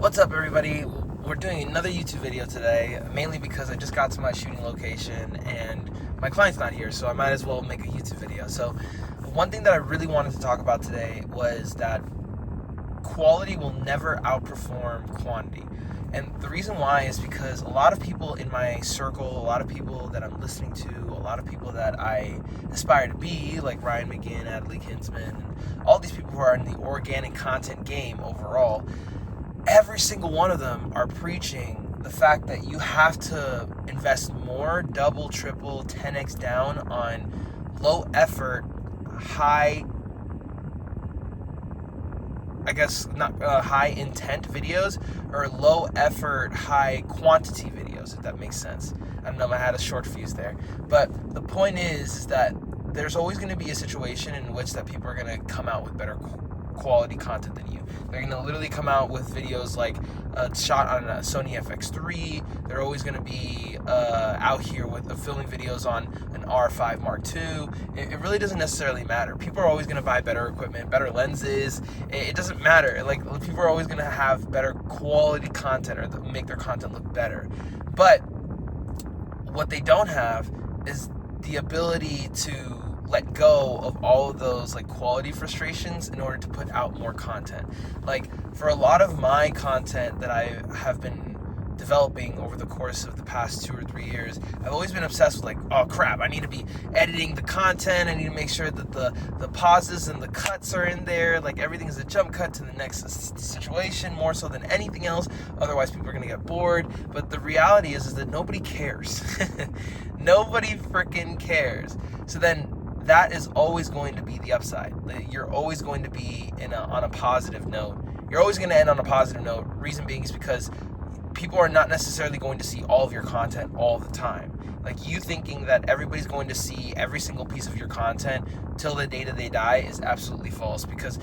What's up, everybody? We're doing another YouTube video today, mainly because I just got to my shooting location and my client's not here, so I might as well make a YouTube video. So one thing that I really wanted to talk about today was that quality will never outperform quantity. And the reason why is because a lot of people in my circle, a lot of people that I'm listening to, a lot of people that I aspire to be, like Ryan McGinn, Adley Kinsman, and all these people who are in the organic content game overall, every single one of them are preaching the fact that you have to invest more, double, triple, 10x down on low effort, high, high intent videos, or low effort, high quantity videos, if that makes sense. I don't know, I had a short fuse there. But the point is that there's always going to be a situation in which that people are going to come out with better quality content than you. They're going to literally come out with videos like shot on a Sony FX3. They're always going to be out here with filming videos on an R5 Mark II. It really doesn't necessarily matter. People are always going to buy better equipment, better lenses. It doesn't matter. Like, people are always going to have better quality content or make their content look better. But what they don't have is the ability to let go of all of those like quality frustrations in order to put out more content. Like, for a lot of my content that I have been developing over the course of the past 2 or 3 years, I've always been obsessed with like, oh crap, I need to be editing the content, I need to make sure that the pauses and the cuts are in there, like everything is a jump cut to the next situation more so than anything else, otherwise people are gonna get bored. But the reality is that nobody cares. Nobody freaking cares. So then that is always going to be the upside. You're always going to be on a positive note. You're always going to end on a positive note. Reason being is because people are not necessarily going to see all of your content all the time. Like, you thinking that everybody's going to see every single piece of your content till the day that they die is absolutely false, because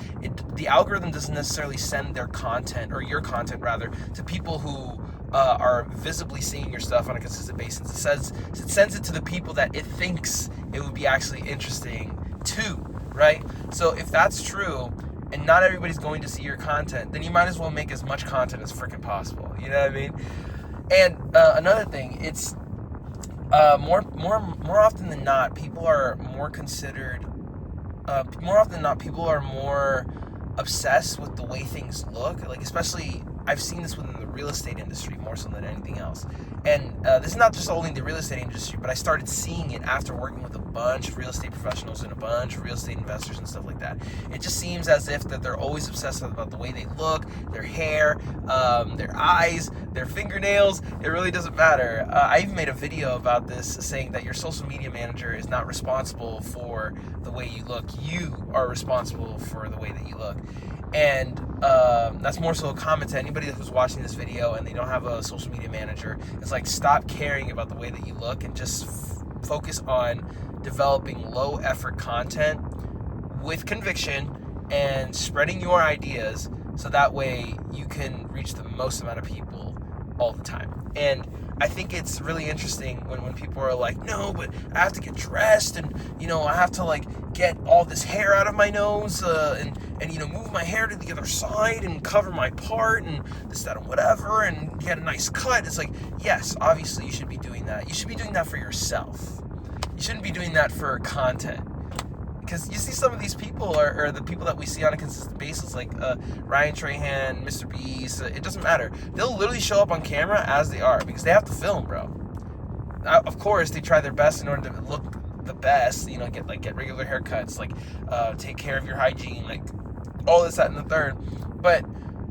the algorithm doesn't necessarily send their content, or your content rather, to people who are visibly seeing your stuff on a consistent basis. It sends it to the people that it thinks it would be actually interesting to, right? So if that's true, and not everybody's going to see your content, then you might as well make as much content as freaking possible. You know what I mean? And another thing, it's more often than not, people are more considered. More often than not, people are more obsessed with the way things look. Like, especially, I've seen this within the real estate industry more so than anything else. And this is not just only the real estate industry, but I started seeing it after working with a bunch of real estate professionals and a bunch of real estate investors and stuff like that. It just seems as if that they're always obsessed about the way they look, their hair, their eyes, their fingernails. It really doesn't matter. I even made a video about this, saying that your social media manager is not responsible for the way you look. You are responsible for the way that you look. And that's more so a comment to anybody who's watching this video and they don't have a social media manager. It's like, stop caring about the way that you look and just focus on developing low effort content with conviction and spreading your ideas, so that way you can reach the most amount of people all the time. And I think it's really interesting when people are like, no, but I have to get dressed, and I have to like get all this hair out of my nose, and move my hair to the other side and cover my part and this, that, and whatever, and get a nice cut. It's like, yes, obviously you should be doing that. You should be doing that for yourself. You shouldn't be doing that for content. Because you see some of these people are the people that we see on a consistent basis, like Ryan Trahan, Mr. Beast. It doesn't matter. They'll literally show up on camera as they are, because they have to film, bro. Of course, they try their best in order to look the best. Get regular haircuts, like take care of your hygiene, like all this, that, and the third. But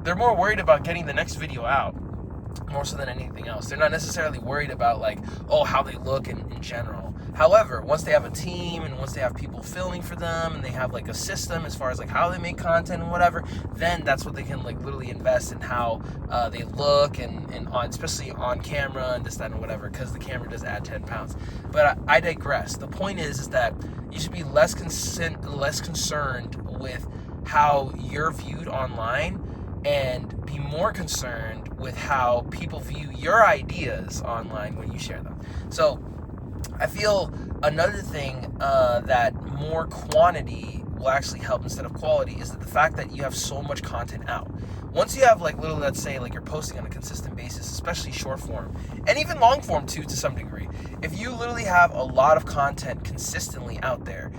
they're more worried about getting the next video out, more so than anything else. They're not necessarily worried about like, how they look in general. However, once they have a team and once they have people filming for them and they have like a system as far as like how they make content and whatever, then that's what they can like literally invest in, how they look and on, especially on camera and this, that, and whatever, because the camera does add 10 pounds. But I digress. The point is that you should be less concerned with how you're viewed online, and be more concerned with how people view your ideas online when you share them. So I feel another thing that more quantity will actually help instead of quality is that the fact that you have so much content out. once you have like literally, let's say like you're posting on a consistent basis, especially short form and even long form too to some degree, if you literally have a lot of content consistently out there,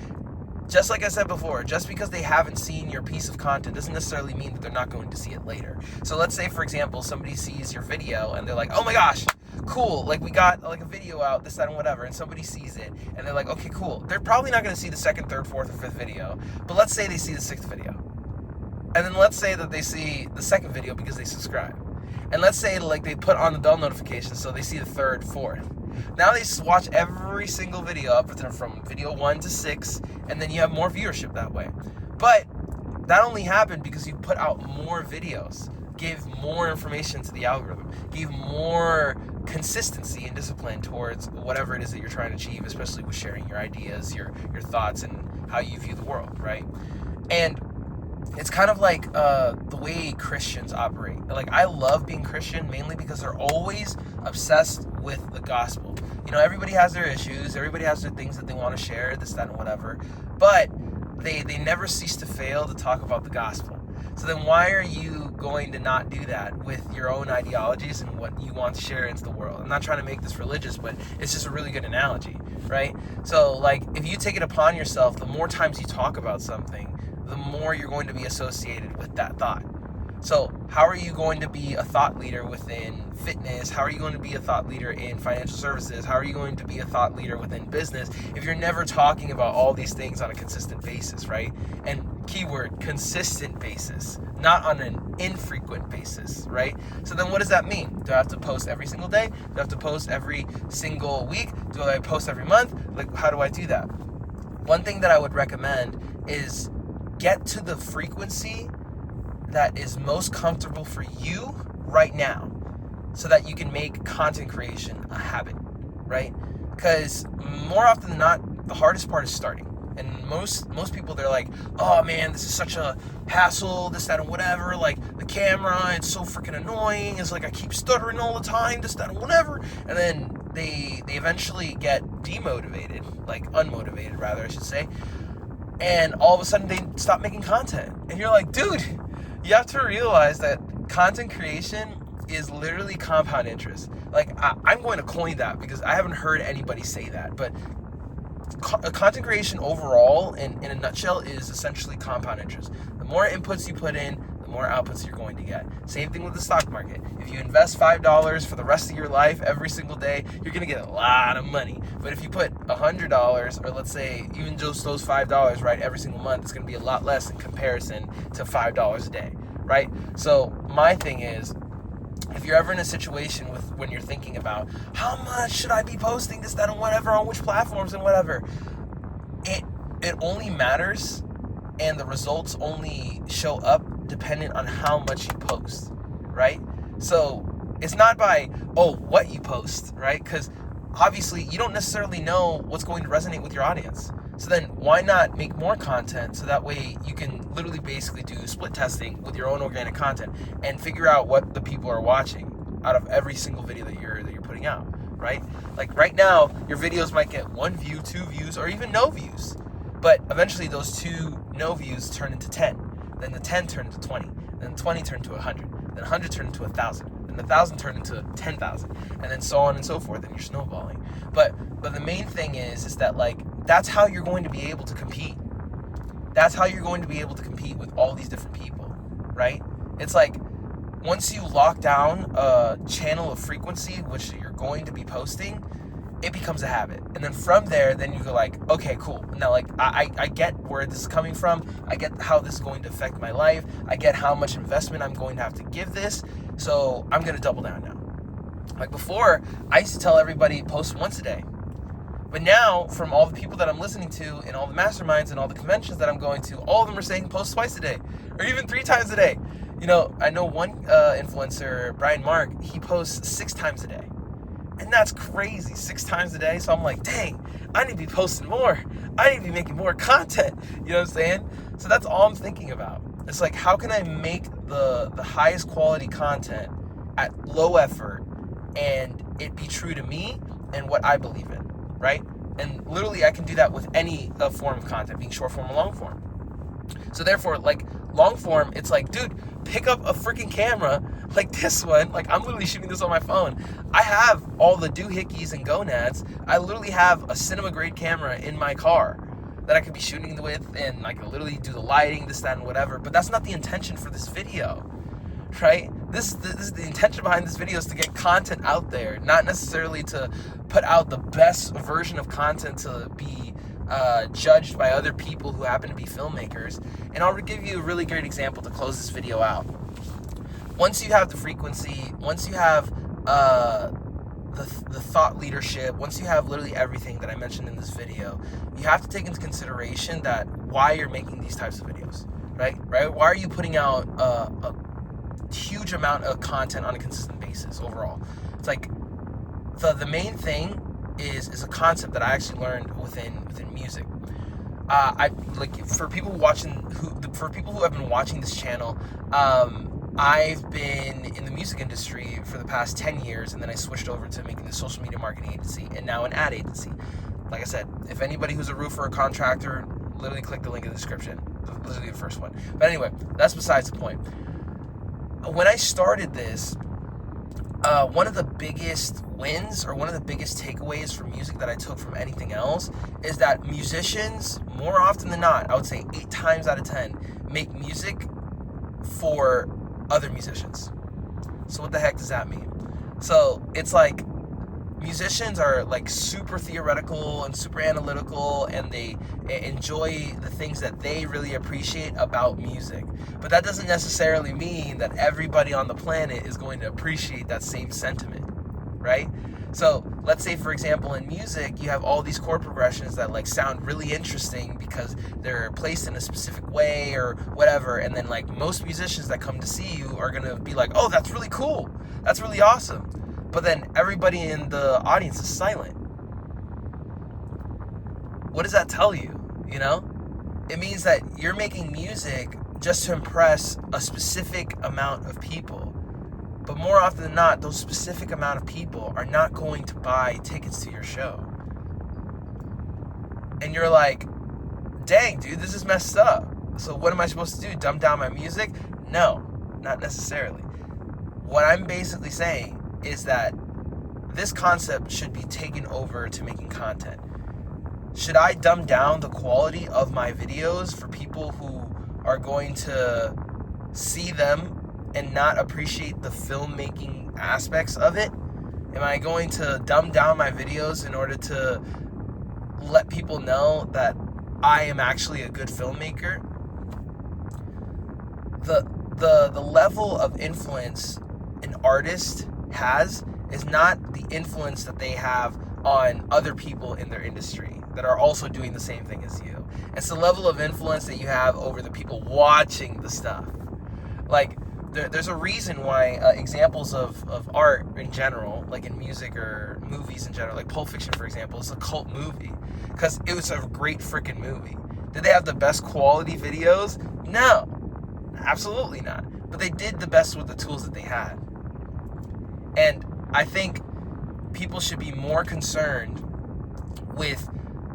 just like I said before, just because they haven't seen your piece of content doesn't necessarily mean that they're not going to see it later. So let's say, for example, somebody sees your video and they're like, oh my gosh, cool, like we got like a video out, this, that, and whatever, and somebody sees it and they're like, okay, cool. They're probably not going to see the second, third, fourth, or fifth video, but let's say they see the sixth video. And then let's say that they see the second video because they subscribe. And let's say like they put on the bell notification so they see the third, fourth. Now they watch every single video up from video 1 to 6, and then you have more viewership that way. But that only happened because you put out more videos, gave more information to the algorithm, gave more consistency and discipline towards whatever it is that you're trying to achieve, especially with sharing your ideas, your thoughts, and how you view the world, right? And it's kind of like the way Christians operate. Like, I love being Christian mainly because they're always obsessed with the gospel. You know, everybody has their issues, everybody has their things that they want to share, this, that, and whatever, but they never cease to fail to talk about the gospel. So then why are you going to not do that with your own ideologies and what you want to share into the world? I'm not trying to make this religious, but it's just a really good analogy, right? So, like, if you take it upon yourself, the more times you talk about something, the more you're going to be associated with that thought. So how are you going to be a thought leader within fitness? How are you going to be a thought leader in financial services? How are you going to be a thought leader within business if you're never talking about all these things on a consistent basis, right? And keyword, consistent basis, not on an infrequent basis, right? So then what does that mean? Do I have to post every single day? Do I have to post every single week? Do I post every month? Like, how do I do that? One thing that I would recommend is get to the frequency that is most comfortable for you right now so that you can make content creation a habit, right? Because more often than not, the hardest part is starting. And most people, they're like, oh man, this is such a hassle, this, that, and whatever. Like, the camera, it's so freaking annoying. It's like I keep stuttering all the time, this, that, and whatever. And then they eventually get demotivated, like unmotivated rather, I should say. And all of a sudden they stop making content. And you're like, dude, you have to realize that content creation is literally compound interest. Like, I'm going to coin that because I haven't heard anybody say that. But content creation overall, in a nutshell, is essentially compound interest. The more inputs you put in, the more outputs you're going to get. Same thing with the stock market. If you invest $5 for the rest of your life every single day, you're going to get a lot of money. But if you put $100, or let's say even just those $5, right, every single month, it's going to be a lot less in comparison to $5 a day, right? So my thing is, if you're ever in a situation when you're thinking about how much should I be posting, this, that, and whatever, on which platforms and whatever, it only matters, and the results only show up dependent on how much you post, right? So it's not by, what you post, right? Because obviously you don't necessarily know what's going to resonate with your audience. So then why not make more content so that way you can literally basically do split testing with your own organic content and figure out what the people are watching out of every single video that you're putting out, right? Like right now, your videos might get 1 view, 2 views, or even no views. But eventually those 2 no views turn into 10. Then the 10 turn into 20. Then 20 turn into 100. Then 100 turn into 1,000. Then 1,000 turn into 10,000. And then so on and so forth. And you're snowballing. But the main thing is that, like, that's how you're going to be able to compete. That's how you're going to be able to compete with all these different people, right? It's like, once you lock down a channel of frequency, which you're going to be posting, it becomes a habit. And then from there, then you go like, okay, cool. Now, like, I get where this is coming from. I get how this is going to affect my life. I get how much investment I'm going to have to give this. So I'm going to double down now. Like before, I used to tell everybody post once a day. But now, from all the people that I'm listening to and all the masterminds and all the conventions that I'm going to, all of them are saying post twice a day or even 3 times a day. You know, I know one influencer, Brian Mark, he posts 6 times a day. And that's crazy, 6 times a day. So I'm like, dang, I need to be posting more. I need to be making more content. You know what I'm saying? So that's all I'm thinking about. It's like, how can I make the highest quality content at low effort and it be true to me and what I believe in, right? And literally I can do that with any form of content, being short form or long form. So therefore, like long form, it's like, dude, pick up a freaking camera like this one. Like, I'm literally shooting this on my phone. I have all the doohickeys and gonads. I literally have a cinema grade camera in my car that I could be shooting with, and I can literally do the lighting, this, that, and whatever. But that's not the intention for this video, right? This is the intention behind this video, is to get content out there, not necessarily to put out the best version of content to be judged by other people who happen to be filmmakers. And I'll give you a really great example to close this video out. Once you have the frequency, once you have the thought leadership, once you have literally everything that I mentioned in this video, you have to take into consideration that why you're making these types of videos, right? Why are you putting out a huge amount of content on a consistent basis overall? It's like the main thing is a concept that I actually learned within music. I like for people who have been watching this channel. I've been in the music industry for the past 10 years, and then I switched over to making the social media marketing agency and now an ad agency. Like I said, if anybody who's a roofer or contractor, literally click the link in the description. Literally the first one. But anyway, that's besides the point. When I started this, one of the biggest wins or one of the biggest takeaways from music that I took from anything else is that musicians, more often than not, I would say 8 times out of 10, make music for other musicians. So what the heck does that mean? So it's like musicians are like super theoretical and super analytical, and they enjoy the things that they really appreciate about music. But that doesn't necessarily mean that everybody on the planet is going to appreciate that same sentiment, right? So let's say, for example, in music, you have all these chord progressions that like sound really interesting because they're placed in a specific way or whatever. And then like most musicians that come to see you are going to be like, oh, that's really cool. That's really awesome. But then everybody in the audience is silent. What does that tell you? You know, it means that you're making music just to impress a specific amount of people. But more often than not, those specific amount of people are not going to buy tickets to your show. And you're like, dang, dude, this is messed up. So what am I supposed to do? Dumb down my music? No, not necessarily. What I'm basically saying is that this concept should be taken over to making content. Should I dumb down the quality of my videos for people who are going to see them and not appreciate the filmmaking aspects of it? Am I going to dumb down my videos in order to let people know that I am actually a good filmmaker? The level of influence an artist has is not the influence that they have on other people in their industry that are also doing the same thing as you. It's the level of influence that you have over the people watching the stuff. Like, there's a reason why examples of art in general, like in music or movies in general, like Pulp Fiction, for example, is a cult movie because it was a great freaking movie. Did they have the best quality videos? No, absolutely not. But they did the best with the tools that they had. And I think people should be more concerned with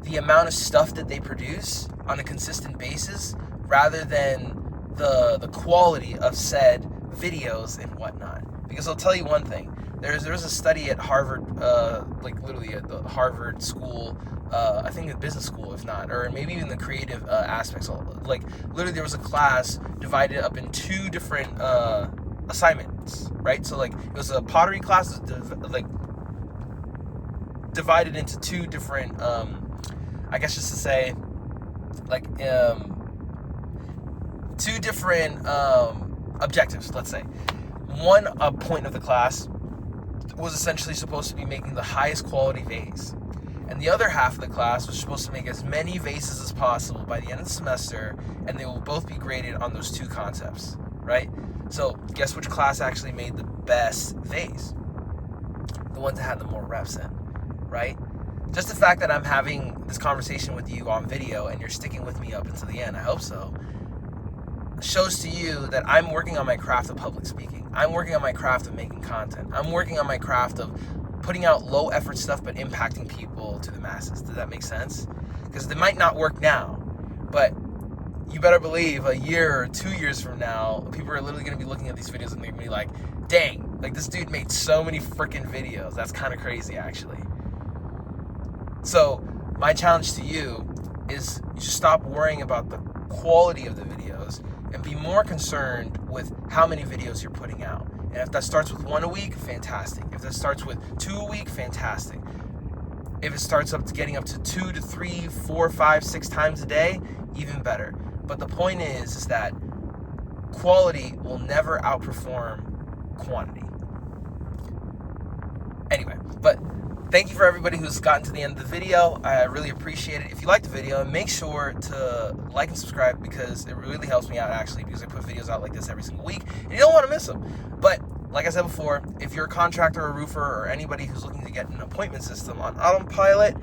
the amount of stuff that they produce on a consistent basis rather than the quality of said videos and whatnot. Because I'll tell you one thing, there's a study at Harvard, like literally at the Harvard school, I think the business school, if not, or maybe even the creative aspects. Like literally there was a class divided up in 2 different assignments, right? So like it was a pottery class, like divided into 2 different, I guess just to say, like 2 different objectives, let's say. One point of the class was essentially supposed to be making the highest quality vase. And the other half of the class was supposed to make as many vases as possible by the end of the semester, and they will both be graded on those 2 concepts, right? So guess which class actually made the best vase? The ones that had the more reps in, right? Just the fact that I'm having this conversation with you on video and you're sticking with me up until the end, I hope so, shows to you that I'm working on my craft of public speaking. I'm working on my craft of making content. I'm working on my craft of putting out low effort stuff but impacting people to the masses. Does that make sense? Because it might not work now, but you better believe a year or 2 years from now, people are literally going to be looking at these videos and they're going to be like, dang, like this dude made so many freaking videos. That's kind of crazy, actually. So my challenge to you is you should stop worrying about the quality of the videos and be more concerned with how many videos you're putting out. And if that starts with 1 a week, fantastic. If that starts with 2 a week, fantastic. If it starts up to getting up to 2 to 3, 4, 5, 6 times a day, even better. But the point is that quality will never outperform quantity. Anyway, but thank you for everybody who's gotten to the end of the video. I really appreciate it. If you liked the video, make sure to like and subscribe because it really helps me out actually, because I put videos out like this every single week and you don't want to miss them. But like I said before, if you're a contractor or a roofer or anybody who's looking to get an appointment system on autopilot,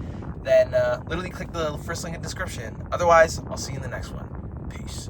then literally click the first link in the description. Otherwise, I'll see you in the next one. Peace.